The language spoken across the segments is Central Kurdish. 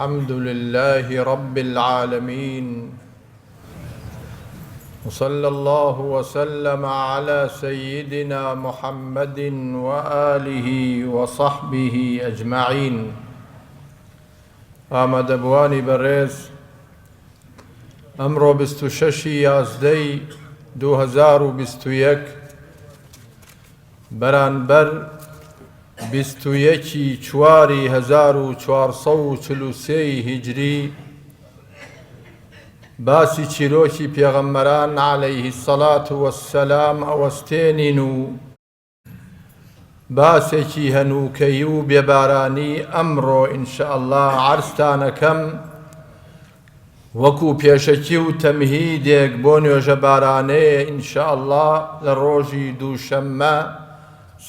الحمد لله رب العالمين وصلى الله وسلم على سيدنا محمد وآله وصحبه أجمعين. ئامادەبوانی بەڕێز ئەمڕۆ 26 یازدەی 2021 بەرامبەر 21 چواری 1443 هیجری باسی چیرۆکی پێغەمبەران عەلەیهی السەڵات وەسسەلام ئەوەستێنین و باسێکی هەنووکەی و بێبارانی ئەمڕۆ ئینشەئەڵڵا عەرزتانەکەم وەکو پێشەکی و تەمهیدێک بۆ نوێژە بارانەیە ئینشەئەڵڵا لە ڕۆژی دووشەممە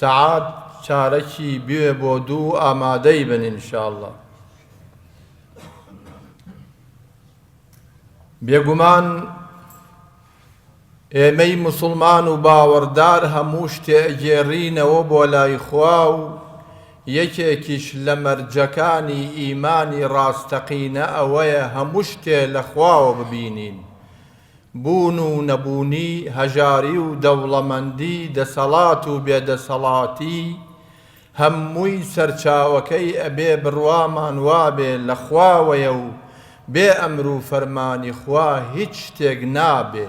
سەعات چارەکی بێ بۆ دوو ئامادەی بن ئینشەئەڵڵا. بێگومان ئێمەی موسڵمان و باوەڕدار هەموو شتێ ئەگێڕینەوە بۆ لای خوا و یەکێکیش لە مەرجەکانی ئیمانی ڕاستەقینە ئەوەیە هەموو شتێ لە خواوە ببینین، بوون و نەبوونی، هەژاری و دەوڵەمەندی، دەسەڵات و بێدەسەڵاتی، هەمووی سەرچاوەکەی ئەبێ بڕوامان وابێ لە خواوەیە و بێ ئەمر و فەرمانی خوا هیچ شتێک نابێ.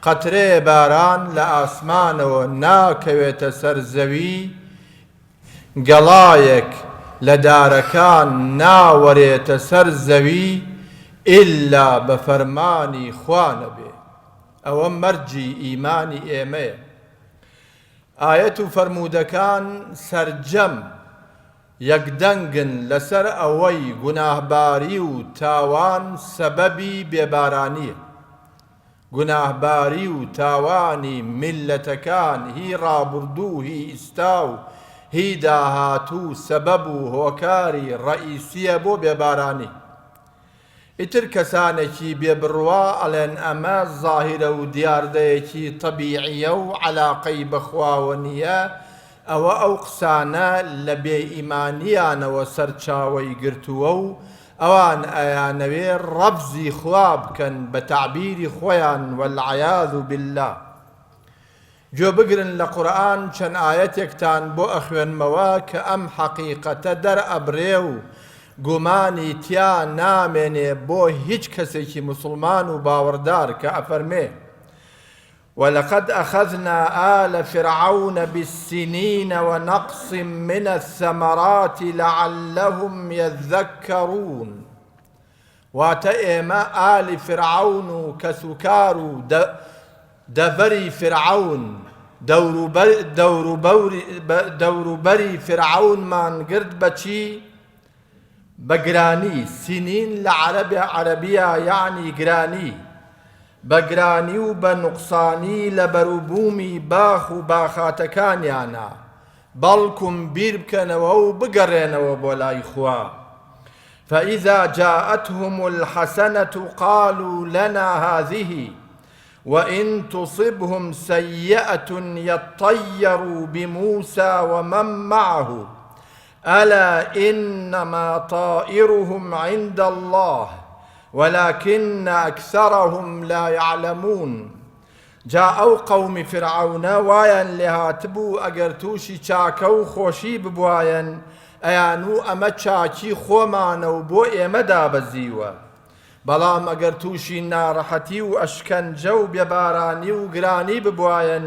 قەترێ باران لە ئاسمانەوە ناکەوێتە سەر زەوی، گەڵایەک لە دارەکان ناوەرێتە سەر زەوی ئیلا بە فەرمانی خوا نەبێ. ئەوە مەرجی ئیمانی ئێمەیە. ئایەت و فەرموودەکان سەرجەم یەکدەنگن لەسەر ئەوەی گوناهباری و تاوان سەبەبی بێبارانیە. گوناهباری و تاوانی میلەتەکان هی ڕابردوو، هی ئیستا و هی داهاتوو سەبەب و هۆکاری ڕئیسیە بۆ بێبارانی. ئیتر کەسانێکی بێبڕوا ئەڵێن ئەمە زاهیرە و دیاردەیەکی تەبیعیە و عەلاقەی بەخواوە نییە. ئەوە ئەو قسانە لە بێئیمانیانەوە سەرچاوەی گرتووە و ئەوان ئەیانەوێ ڕەفزی خوا بکەن بە تەعبیری خۆیان وەالعەیاذ بالله. گوێ بگرن لە قورئان چەند ئایەتێکتان بۆ ئەخوێنمەوە کە ئەم حەقیقەتە دەرئەبرێ و گومانی تیا نامێنێ بۆ هیچ کەسێکی موسڵمان و باوەڕدار کە ئەفەرمێ وَلَقَدْ أَخَذْنَا آلَ فِرْعَوْنَ بِالسِّنِينَ وَنَقْصٍ مِّنَ الثَّمَرَاتِ لَعَلَّهُمْ يَذَّكَّرُونَ. واتە ئێمە ئالی فِرْعَوْن و کەسوکار و دەبەری فِرْعَوْن دەوروبەری فِرْعَوْنمان گرت بەچی؟ بە گرانی. سینین لە عەرەبیە یعنی گرانی، بە گرانی و بە نوقسانی لە بەروبوومی باخ و باخاتەکانیانە، بەڵکوم بیر بکەنەوە و بگەڕێنەوە بۆ لای خوا. فإذا جاءتهم الحسنة قالوا لنا هذه وإن تصبهم سيئة يطيروا بموسى ومن معه ألا إنما طائرهم عند الله ولكن أكثرهم لا يعلمون. جا ئەو قەومی فرعەونە وایان لێهاتبوو ئەگەر تووشی چاکە و خۆشی ببوایەن ئەیان و ئەمە چاکی خۆمانە و بۆ ئێمە دابەزیوە، بەڵام ئەگەر تووشی ناڕەحەتی و ئەشکەنجە و بێبارانی و گرانی ببوایەن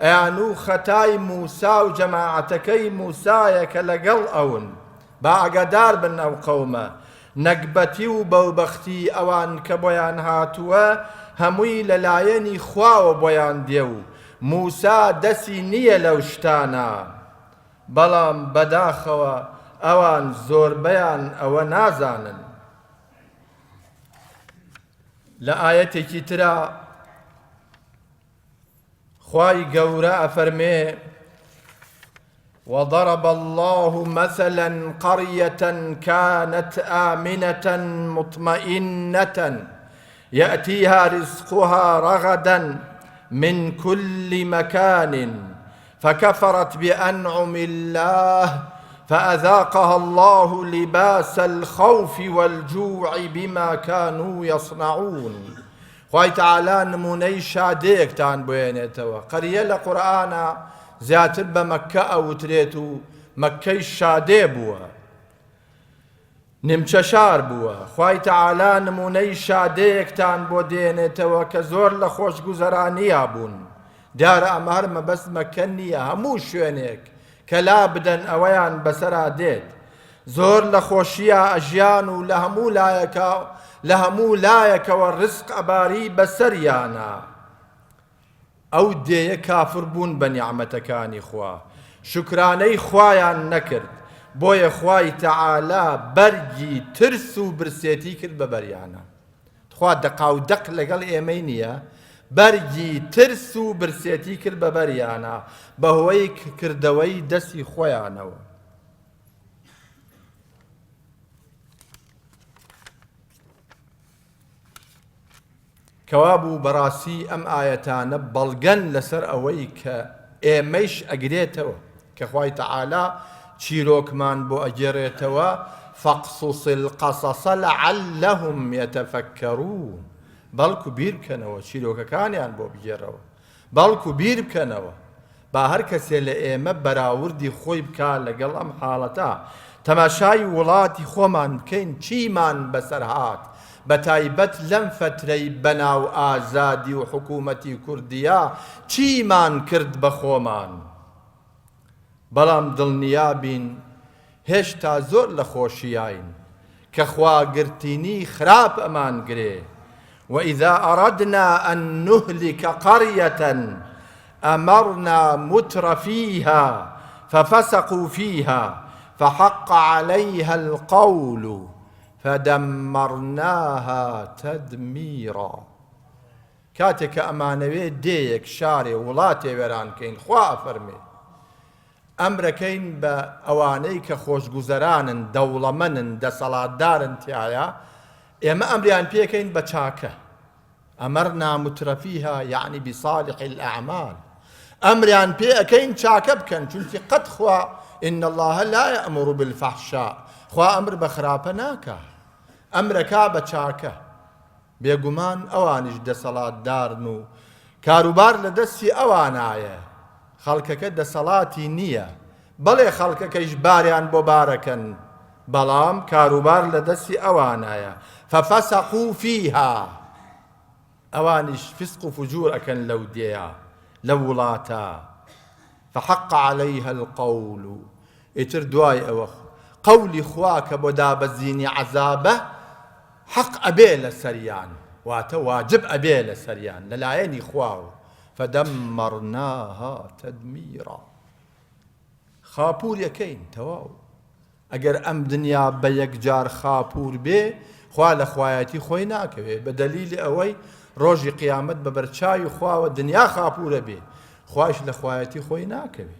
ئەیان و خەتای موسا و جەماعەتەکەی موسایە کە لەگەڵ ئەون. با ئەگەدار بن ئەو قەومە. نەکبەتی و بەوبەختی ئەوان کە بۆیان هاتووە هەمووی لەلایەنی خواوە بۆیان دێ و موسا دەسی نییە لەو شتانە، بەڵام بەداخەوە ئەوان زۆربەیان ئەوە نازانن. لە ئایەتێکی ترا خوای گەورە ئەفەرمێ وضرب الله مثلا قرية كانت آمنة مطمئنة يأتيها رزقها رغدا من كل مكان فكفرت بأنعم الله فأذاقها الله لباس الخوف والجوع بما كانوا يصنعون. خوای تعالی نمونەی شادەیەکتان بۆێنێتەوە. قەریە لە قورئانە زیاتر بە مەککە ئەوترێت و مەککەی شادێ بووە، نیمچە شار بووە. خوای تعالی نمونەی شادەیەکتان بۆ دێنێتەوە کە زۆر لە خۆشگوزەرانیە بوون. دیارە ئەمە هەر مەبەست مەککە نییە، هەموو شوێنێک کە لا بدەن ئەوەیان بەسەرا دێت. زۆر لە خۆشیە ئەژیان و لە هەموو لایەکەوە ڕزق ئەباری بەسەریانە. ئەو دێیە کافر بوون بە نیعمەتەکانی خوا، شکرانەی خوایان نەکرد، بۆیە خوای تەعالا بەرگی ترس و برسێتی کرد بە بەریانە. خوا دەقاودەق لەگەڵ ئێمەی نییە، بەرگی ترس و برسێتی کرد بە بەریانە بەهۆی کردەوەی دەستی خۆیانەوە. کەوا بوو بەڕاستی ئەم ئایەتانە بەڵگەن لەسەر ئەوەی کە ئێمەیش ئەگرێتەوە کە خوای تەعالا چیرۆکمان بۆ ئەگێڕێتەوە. فەقسوس القەسەسە لەعەلەهم یەتەفەکەڕون، بەڵکو بیر بکەنەوە، چیرۆکەکانیان بۆ بگێڕەوە، بەڵکو بیر بکەنەوە. با هەر کەسێ لە ئێمە بەراوردی خۆی بکات لەگەڵ ئەم حاڵەتە، تەماشای وڵاتی خۆمان بکەین چیمان بەسەر هات، بە تایبەت لەم فترەی بەناو ئازادی و حکوومەتی کوردیە چیمان کرد بە خۆمان. بەڵام دڵنیابین هێشتا زۆر لە خۆشیین کە خواگرتنی خراپ ئەمان گرێ. وإذا أردنا أن نهلك قرية أمرنا متر فيها ففسقوا فيها فحق عليها القول فدمرناها تدميرا. كاتك أمانوي ديك شاري ولاتي ويران كين خوا فرمي ئەمرەکەین بە ئەوانەی کە خۆشگوزەرانن، دەوڵەمەندن، دەسەڵاتدارن تایە، ئێمە ئەمریان پێکەین بە چاکە. ئەمەرنا مترەفیها یعنی بصالح الأعمال، ئەمریان پێ ئەەکەین چاکە بکەن، چونکی قەت خوا إن الله لا يأمر بالفحشاء، خوا ئەمر بە خراپە ناکە، ئەمرەکا بە چاکە. بێگومان ئەوانیش دەسەڵاتدارن و کاروبار لە دەستی ئەوانایە، خەڵکەکە دەسەڵاتی نییە، بەڵێ خەڵکەکەیش باریان بۆ بارەکەن، بەڵام کاروبار لە دەستی ئەوانایە. فەفەسەقوا فیها، ئەوانیش فسق و فجور ئەکەن لەو دێیە لە وڵاتە. فحق عليها القول، ئیتر دوای ئەوە قەولی خوا کە بۆ دابەزینی عەزابە حەق ئەبێ لە سەریان، واتە واجب ئەبێ لە سەریان لەلایەنی خواوە. فدمرناها تدميرا. خاپور یەکەین تەواو. ئەگەر ئەم دنیا بە یەکجار خاپور بێ، خوا لە خوایەتی خۆی ناکەوێ، بە دەلیلی ئەوەی ڕۆژی قیامەت بە بەرچاوی خواوە دنیا خاپورە بێ، خوایش لە خوایەتی خۆی ناکەوێ.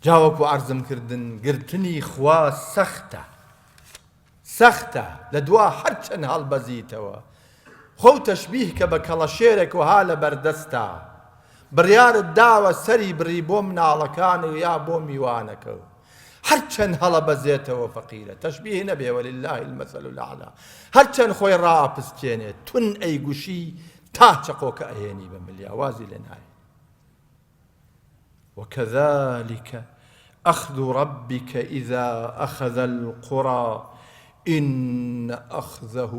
جاوەکو عەرزم کردن گرتنی خوا سەختە، سەختە لە دوا هەرچەند هەڵبەزیتەوە. خۆ تەشبیه کە بە کەڵەشێرێک وها لە بەردەستە، بڕیارت داوە سەری بڕی بۆ مناڵەکان و یا بۆ میوانەکە، هەرچەند هەڵە بەزێتەوە فەقیرە، تەشبیه نەبێ ولله المەثل الأعلى، هەرچەند خۆی ڕائەپسکێنێت تون ئەیگوشی تا چەقۆکە ئەهێنی بە ملیاوازی لێ نایە. وكذلك أخذ ربك إذا أخذ القرى إن أخذه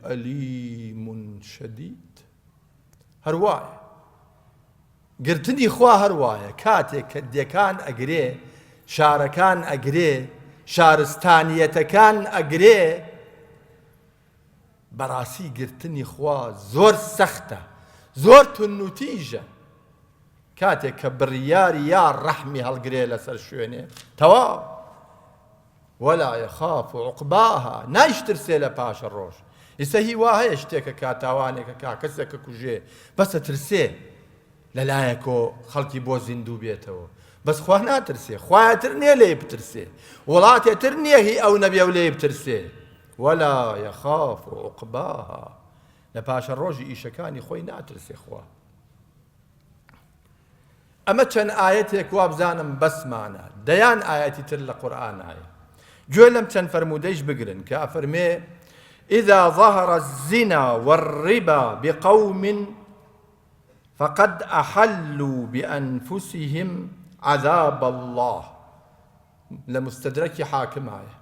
أليم شديد. هەروایە گرتنی خوا هەروایە کاتێک کە دێکان ئەگرێ، شارەکان ئەگرێ، شارستانیەتەکان ئەگرێ، بەڕاستی گرتنی خوا زۆر سەختە، زۆر تونوتیژە. کاتێک کە بڕیاری یا ڕەحمی هەڵگرێ لەسەر شوێنێ تەواو، ولا يخاف عقباها، نایشترسێ لە پاشە ڕۆژ. ئێستا هی وا هەیە شتێکە کاتاوانێکە کا کەسێکە کوژێ بەسە ترسێ لەلایەکۆ خەڵکی بۆ زیندوو بێتەوە، بەس خوا ناترسێ، خوایەتر نییە لێ بترسێ، وڵاتێتر نییە هی ئەو نەبێ و لێ بترسێ. ولا يخاف عقباها، لە پاشە ڕۆژی ئیشەکانی خۆی ناترسێ خوا. ئەمە چەند ئاەتێک وابزانم بەسمانە دەیان ئاەتی تر لە قورئانایە گوێ لەم چەند فەرموودەیش بگرن کە ئەفەرمێ إذا ظهر الزنا والربا بقوم فقد أحلوا بأنفسهم عذاب الله لمستدرك حاكم آية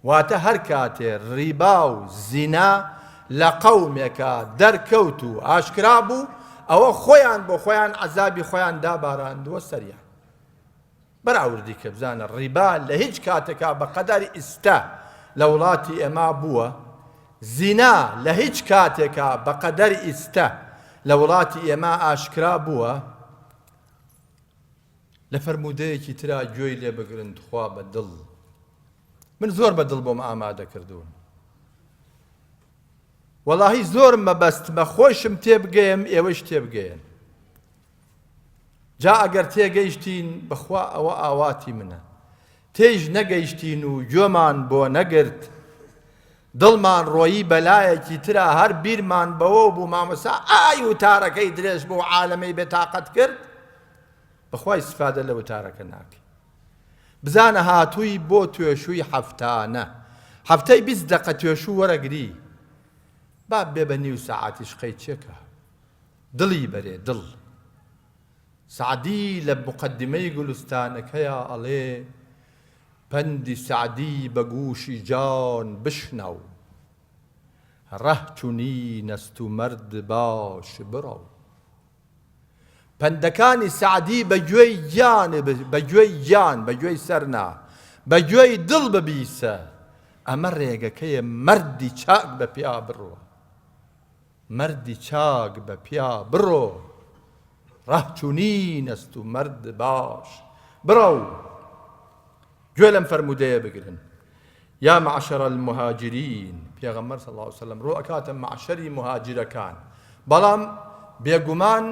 واتە هەر کاتێ ڕیبا و زینا لە قەومێکە دەرکەوت و ئاشکرا بوو ئەوە خۆیان بۆ خۆیان عەزابی خۆیان داباراندووە سەریان بەراوردی کە بزانە ڕیبا لە هیچ کاتێکا بە قەدەری ئێستا لە وڵاتی ئێمە بووە زینا لە هیچ کاتێکا بە قەدەری ئێستا لە وڵاتی ئێمە ئاشکرا بووە لە فەرموودەیەکی ترا گوێی لێ بگرن خوا بە دڵ من زۆر بە دڵ بۆم ئامادە کردوون وەڵاهی زۆرم مەبەستمە خۆشم تێبگەیم ئێوەش تێبگەین جا ئەگەر تێگەیشتین بەخوا ئەوە ئاواتی منە تێژ نەگەیشتین و گوێمان بۆ نەگرت دڵمان ڕۆیی بەلایەکی ترا هەر بیرمان بەوە بوو مامۆستا ئای وتارەکەی درێژ بۆ عالەمەی بێتاقەت کرد بەخوای استفادە لە وتارەکە ناکەی بزانە هاتووی بۆ توێشووی هەفتانە هەفتەی 20 دقە توێشوو وەرەگری با بێ بە نیو سەعاتیش قەی چێکە دڵی بەرێ دڵ سعدی لە مقەدیمەی گولستانەکەیە ئەڵێ پەندی سعدی بە گووشی جان بشنەو ڕەهچوونی نەست و مەرد باش بڕۆ پەندەکانی سعدی بە گوێی گیان بە گوێی گیان بە گوێی سەرنا بە گوێی دڵ ببیسە ئەمە ڕێگەکەیە مەردی چاک بە پیا بڕۆ مەردی چاک بە پیا بڕۆ ڕەهچوونی نەست و مەرد باش بڕۆ گوێ لەم فەرموودەیە بگرن یا معشەرە المهاجرین پێغەمبەر صلی الله علیه وسلم ڕۆ ئەکاتە معشەری مهاجرەکان بەڵام بێگومان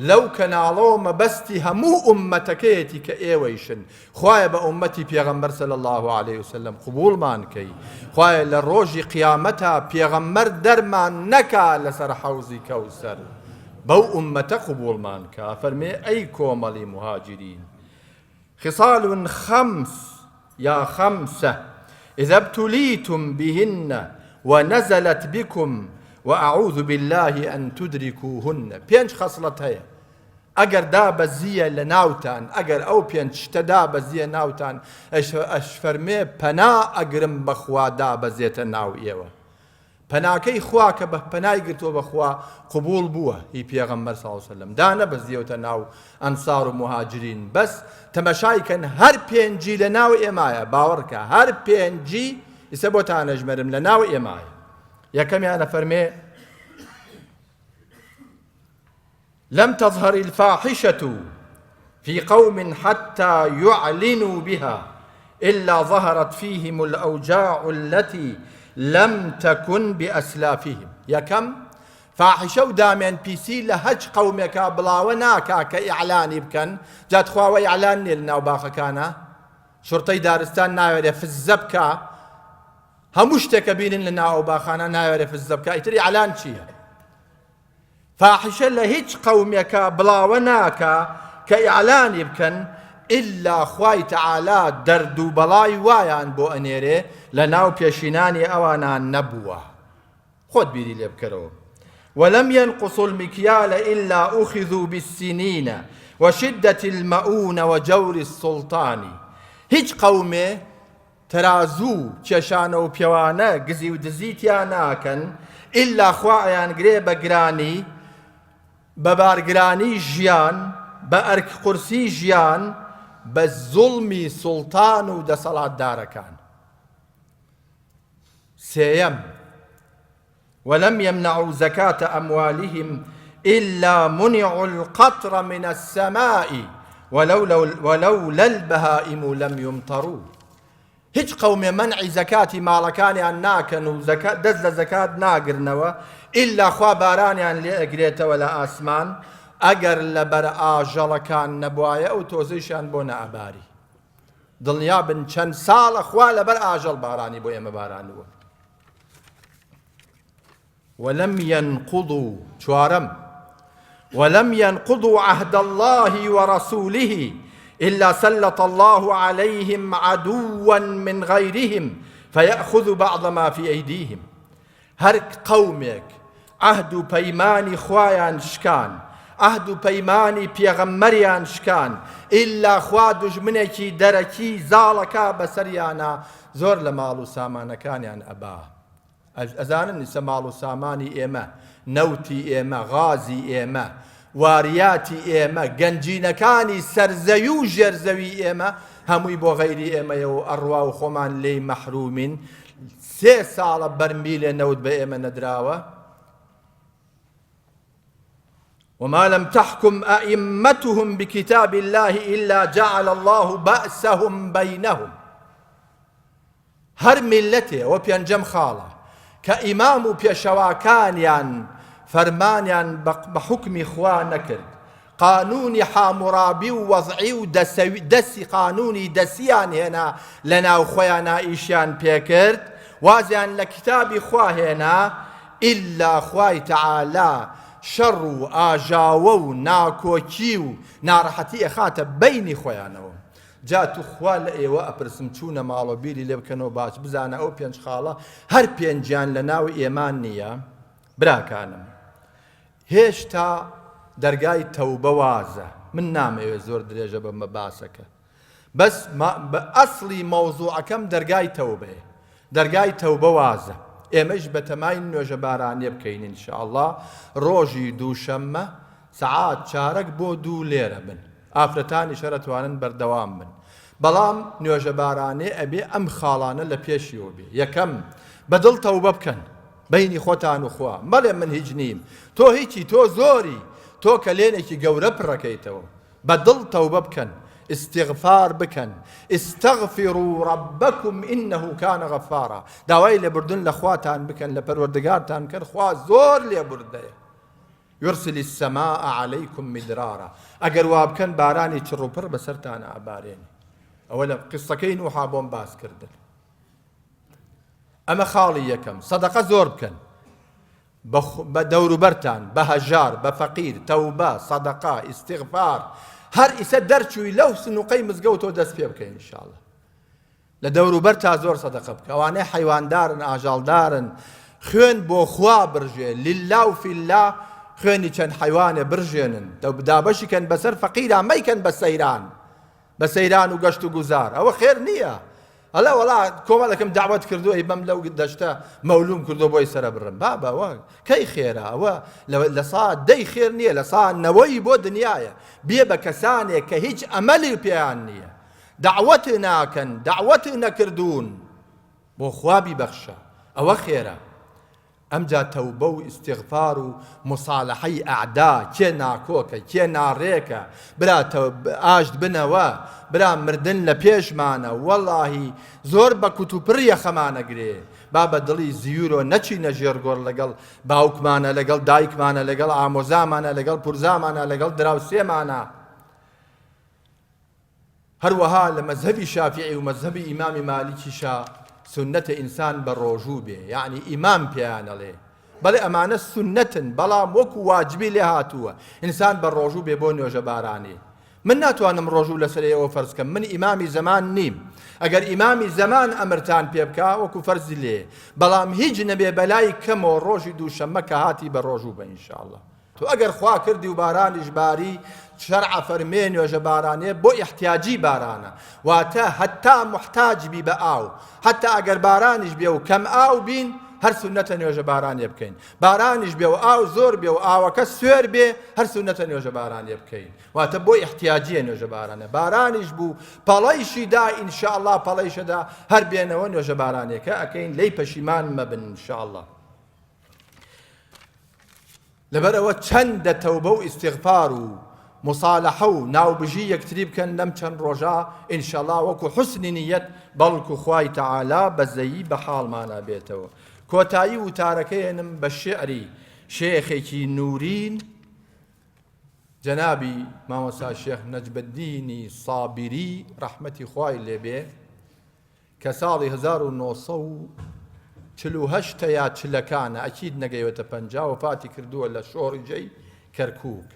لەو کەناڵەوە مەبەستی هەموو ئوممەتەکەیەتی کە ئێوەیشن خوایە بە ئوممەتی پێغەمبەر صلی الله علیه وسلم قبوڵمان کەی خوایە لە ڕۆژی قیامەتە پێغەمبەر دەرمان نەکا لەسەر حەوزی کەوسەر بەو ئوممەتە قبوڵمان کە فەرمێ ئەی کۆمەڵی مهاجرین خصال خمس يا خمسة إذا ابتليتم بهن ونزلت بكم وأعوذ بالله أن تدركوهن بينش خصلت هي أجر دا بزية لناوتان أجر أو بينش تدا بزية ناوتان أش فرمي بنا أجرم بخوا دا بزية ناو إيوه پەناکەی خوا کە بە پەنای گرتووە بەخوا قبوڵ بووە هی پێغەمبەر صلی الله علیه وسلم دا نەبەزیەوتە ناو ئەنسار و مهاجرین بەس تەماشایکەن هەر پێنجی لە ناو ئێمایە باوەڕکە هەر پێنجی ئیسە بۆ تانەژمەرم لە ناو ئێمایە یەکەمیانە فەرمێ لم تظهر الفاحشة في قوم حتى يعلنوا بها إلا ظهرت فيهم الأوجاع التي لم تكن بأسلافهم يكم فاحشة ودامين بيسي لهج قومك بلاوناكا كإعلاني بكن جات خواوي إعلان لنا وباخا كان شرطي دارستان نايوري في الزبكة همشتك بين لنا وباخانا نايوري في الزبكة يتري إعلان شيء فاحشة لهج قومك بلاوناكا كإعلاني بكن إلا خواي تعالى دردو بلاي وايان بو أنيري لناو بيشيناني أوانا نبوة خود بيدي لي بكرو ولم ينقصوا المكيال إلا أخذوا بالسنين وشدة المؤون وجور السلطان هيج قومي ترازو چشانو بيوانا قزي ودزيتياناكن إلا خوايان قريبا قراني ببارقراني جيان بأرك قرسي جيان بالظلم سلطان دا صلاة داركان سيم ولم يمنعوا زكاة أموالهم إلا منعوا القطر من السماء ولولا البهائم لم يمطروا هيج قوم منع زكاة مالكان الناكن دز زكاة ناقرنوا إلا خوا بارانيان لأقريت ولا آسمان ئەگەر لەبەر ئاژەڵەکان نەبوایە ئەو تۆزەیشیان بۆ نەئەباری دڵنیا بن چەند ساڵە خوا لەبەر ئاژەڵ بارانی بۆ ئێمە بارانووە وەلەم ينقضوا چوارەم ولم ينقضوا عهد الله ورسوله إلا سلط الله عليهم عدوا من غيرهم فيأخذ بعض ما في أيديهم. هر قومك عهد و پەیمانی خوایان شکان، عهد و پەیمانی پێغەممەریان شکان، ئیلا خوا دوژمنێکی دەرەکی زاڵەکە بەسەریانە زۆر لە ماڵ و سامانەکانیان ئەبا. ئەزانن نیسە ماڵ و سامانی ئێمە، نەوتی ئێمە، غازی ئێمە، واریاتی ئێمە، گەنجینەکانی سەرزەوی و ژێرزەوی ئێمە هەمووی بۆ غەیری ئێمەیەوە ئەڕوا و خۆمان لێی مەحرومین. 3 ساڵە بەرمیلێ نەوت بە ئێمە نەدراوە. وما لم تحكم أئمتهم بكتاب الله إلا جعل الله بأسهم بينهم. هر ملته و پێنجەم خاڵە کە ئیمام و پێشەواکانیان فەرمانیان بە حکمی خوا نەکرد، قانونی حامورابی و وەضعی و دەسی قانونی دەسییان هێنا لە ناو خۆیانە ئیشیان پێکرد، وازیان لە کتابی خوا هێنا، ئیلا خوای تەعالا شەڕ و ئاژاوە و ناکۆکی و ناڕەحەتی ئەخاتە بەینی خۆیانەوە. جا تو خوا لە ئێوە ئەپرسم چوونە ماڵە بیری لێ بکەنەوە باش بزانە ئەو 5 خاڵە هەر 5یان لە ناو ئێمان نییە. براکانم، هێشتا دەرگای تەوبە وازە. من نامەوێت زۆر درێژە بەمە باسەکە، بەس بە ئەسڵی مەوزوعەکەم دەرگای تەوبەیە، دەرگای تەوبە وازە. ئێمەش بەتەمای نوێژە بارانیە بکەین ئینشاءڵڵا. ڕۆژی دووشەممە سەعات 4 بۆ 2 لێرە بن، ئافرەتانی شەرەتوانن بەردەوام بن. بەڵام نوێژە بارانێ ئەبێ ئەم خاڵانە لە پێشیەوە بێ. یەکەم بەدڵ تەوبە بکەن بەینی خۆتان و خوا، مەڵێ من هیچ نیم، تۆ هیچی، تۆ زۆری، تۆ کە لێنێکی گەورە پڕەکەیتەوە. بەدڵ تەوبە بکەن، استغفار بکەن. استغفروا ربكم إنه كان غفارا. داوای لێبوردن لە خواتان بکەن، لە پەروەردگارتان بکەن، خوا زۆر لێبوردەیە. يرسل السماء عليكم مدرارا. ئەگەر وا بکەن بارانی چڕوپڕ بەسەرتانە ئەبارێنی. ئەوە لە قسەکەی نوحا بۆم باس کردن. ئەمە خاڵی یەکەم. سەدەقە زۆر بکەن بە دەوروبەرتان، بە هەژار، بە فەقیر، تەوبە، سەدەقە، ئیستیغفار. هەر ئیسە دەرچووی لەو سنوقەی مزگەوتەوە دەست پێ بکەین ئینشاءڵڵا. لە دەوروبەر تا زۆر سەدەقە بکە. ئەوانەی حەیواندارن، ئاژاڵدارن، خوێن بۆ خوا برژێ، لله و فیله، خوێنی چەند حەیوانێ برژێنن، دابەشی کەن بەسەر فەقیران، مەیکەن بە سەیران، بە سەیران و گەشت و گوزار. ئەوە خێر نییە. ئەڵێ وەڵا کۆمەڵێکم داوەت کردو ئەی بەم لەو دەشتە مەولوم کردو بۆی سەرە بڕم. بابە ئەوە کەی خێرە؟ ئەوە لە ساعت 10 خێر نییە، لە ساعت 9 بۆ دنیایە. بێ بە کەسانێک کە هیچ ئەمەلی پێیان نییە، دعوەت ناکەن، دعوەت نەکردوون، بۆ خوا بیبەخشە. ئەوە خێرە. ئەمجا تەوبە و ئیستیغفار و مصالحەی ئەعدا، کێ ناکۆکە، کێ ناڕێکە، برا ئاشت بنەوە، برا مردن لە پێشمانە. وەڵاهی زۆر بە کوتوپڕیە خەمانەگرێ. با بە دڵی زیورۆ نەچینە ژێرگۆڕ لەگەڵ باوکمانە، لەگەڵ دایکمانە، لەگەڵ ئامۆزامانە، لەگەڵ پورزامانە، لەگەڵ دراوسێمانە. هەروەها لە مەزهەبی شافعی و مەزهەبی ئیمامی مالیکیشا سنەتە ئینسان بە ڕۆژوو بێ، یعنی ئیمام پێیانەڵێ. بەڵێ ئەمانە سنەتن، بەڵام وەکو واجبی لێ هاتووە ئینسان بە ڕۆژوو بێ بۆ نوێژە بارانی. من ناتوانم ڕۆژوو لەسەر ئێوە فەرز کەم، من ئیمامی زەمان نیم. ئەگەر ئیمامی زەمان ئەمرتان پێ بکا وەکو فەرزی لێ، بەڵام هیچ نەبێ بەلای کەمەوە ڕۆژی دووشەممە کە هاتی بە ڕۆژوو بە ئینشاءڵڵا. تو ئەگەر خوا کردی و بارانیش باری، شەرع فەرمێ نوێژە بارانێ بۆ احتیاجی بارانە، واتە هەتا محتاج بی بە ئاو، هەتا ئەگەر بارانیش بێ و کەم ئاو بین، هەر سنەتە نوێژە بارانێ بکەین. بارانیش بێ و ئاو زۆر بێ و ئاوەکە سوێر بێ، هەر سنەتە نوێژە بارانێ بکەین. واتە بۆ احتیاجیە نوێژە بارانە. بارانیش بوو پەڵەیشی دا ئینشاءڵڵا، پەڵەیشەدا هەر بێنەوە نوێژە بارانێکە ئەکەین، لێی پەشیمان مەبن ئینشاءڵڵا. لەبەرەوە چەندە تەوبە و ئیستیغفار و مصالحە و ناوبژی یەکتری بکەن لەم چەند ڕۆژە ئینشاءڵڵا، وەکو حوسنی نیەت، بەڵکو خوای تەعالا بەزەیی بە حاڵمانە بێتەوە. کۆتایی وتارەکەیەنم بە شێعری شێخێکی نورین، جەنابی مامۆستا شێخ نەجمەددینی سابری ڕەحمەتی خوای لێبێ، کە ساڵی 1948 یا چلەکانە، ئەکید نەگەیوێتە 50، وفاتی کردووە لە شۆڕی جەی كركوك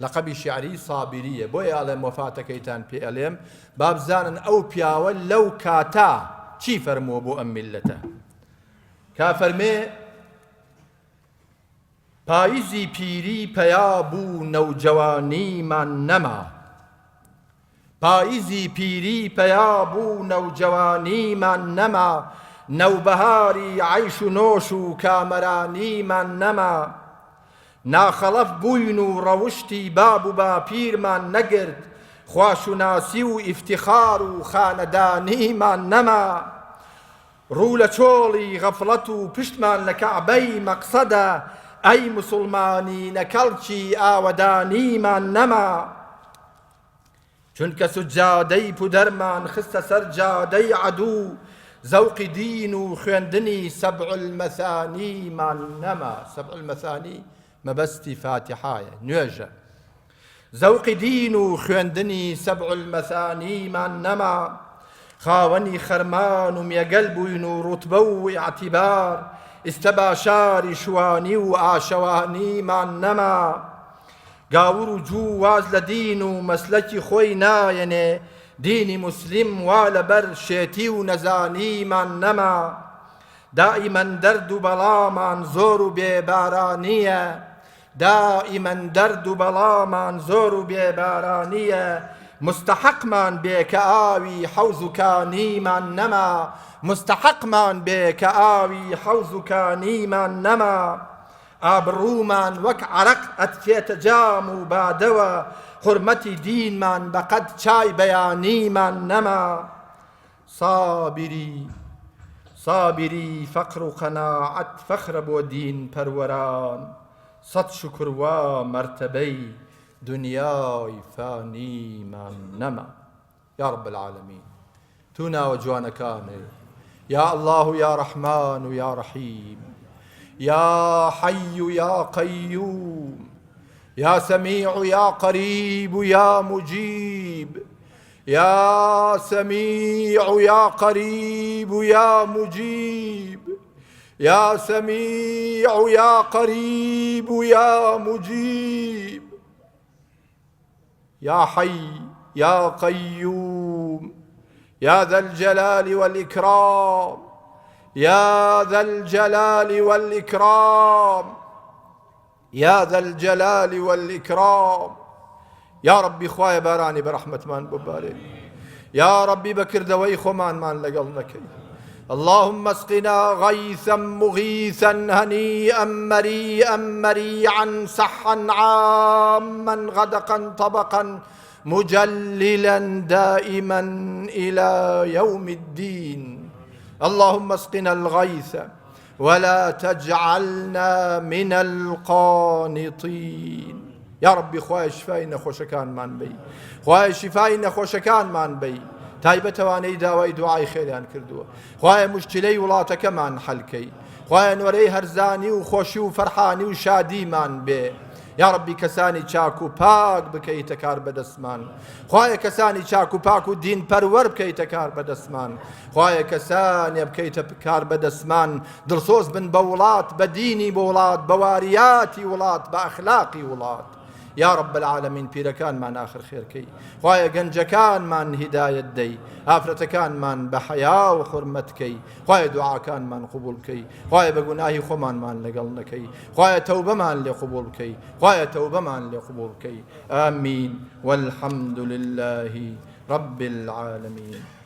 لقبی شعری سابریە بۆیە ئەڵێم وەفاتەکەیتان پێ ئەڵێم با بزانن ئەو پیاوە لەو کاتا چی فەرمووە بۆ ئەم میلەتە کا فەرمێ پاییزی پیری پەیا بوو نەوجەوانیمان نەما پاییزی پیری پەیا بوو نەوجەوانیمان نەما نەوبەهاری عەیش و نۆش و کامەرانیمان نەما ناخەڵەف بووین و ڕەوشتی باب و باپیرمان نەگرت خواشوناسی و ئیفتیخار و خانەدانیمان نەما ڕوو لە چۆڵی غەفڵەت و پشتمان لە کەعبەی مەقسەدە ئەی موسڵمانی نەکەڵکی ئاوەدانیمان نەما چونکە سجادەی پودەرمان خستە سەر جادەی عەدوو زەوقی دین و خوێندنی سەبع المەثانیمان نەما سەبع المەثانی مەبەستی فاتحایە نوێژە زەوقی دین و خوێندنی سەبع المەثانیمان نەما خاوەنی خەرمان و مێگەل بووین و ڕوتبە و ئیعتیبار ئیستەباشاری شوانی و ئاشەوانیمان نەما گاور و جوو واز لە دین و مەسلەکی خۆی نایەنێ دینی موسلیم وا لەبەر شێتی و نەزانیمان نەما دائیمەن دەرد و بەڵامان زۆر و بێبارانیە دائیمەن دەرد و بەڵامان زۆر و بێبارانیە مستحقمان بێ کە ئاوی حەوز و کانیمان نەما مستحقمان بێ کە ئاوی حەوز و کانیمان نەما ئابڕوومان وەک عەرەق ئەتکێتە جام و بادەوە حورمەتی دینمان بەقەد چای بەیانیمان نەما سابری فەقر و قەناعەت فەخرە بۆ دین پەروەران سەد شوکر وا مەرتەبەی دنیای فانیمان نەما یا رب العالمین تو ناوە جوانەکانێ یا الله و یا رەحمان و یا رەحیم یا حی و یا قەیوم یا سەمیع و یا قەریب و یا مجیب یا سەمیع و یا قەریب و یا مجیب یا سەمیع و یا قەریب و یا مجیب یا حی یا قەیوم يا ذا الجلال والإكرام يا ذا الجلال والإكرام يا ذا الجلال والإكرام يا ربي خوايا باراني برحمة من ببارين يا ربي بكردوي خمان من لقلنك اللهم اسقنا غيثا مغيثا هنيئا مريئا مريعا صحا عاما غدقا طبقا مجللا دائما إلى يوم الدين اللهم اسقنا الغيث ولا تجعلنا من القانطين يا ربي خواهي شفاي نخوشكان من بي خواهي شفاي نخوشكان من بي تایبەتەوانەی داوای دوعای خێریان کردووە خوایە مشکلەی وڵاتەکەمان حەلکەی خوایە نوەرەی هەرزانی و خۆشی و فەرحانی و شادیمان بێ یا ربی کەسانی چاک و پاک بکەیتە کار بەدەستمان خوایە کەسانی چاک و پاک و دین پەروەر بکەیتە کار بەدەستمان خوایە کەسانێ بکەیتە کار بەدەستمان دڵسۆز بن بە وڵات بە دینی بۆ وڵات بە واریاتی وڵات بە ئەخلاقی وڵات یا رب العالمین پیرەکانمان آخر خێرکەی خوایە گەنجەکانمان هیدایەت دەی ئافرەتەکانمان بە حەیا و حورمەتکەی خوایە دوعاکانمان قبول بکەی خوایە بە گوناهی خۆمانمان لەگەڵ نەکەی خوایە تەوبەمان لێ قبول بکەی خوایە تەوبەمان لێ قبول بکەی ئامین والحەمد لله رب العالمین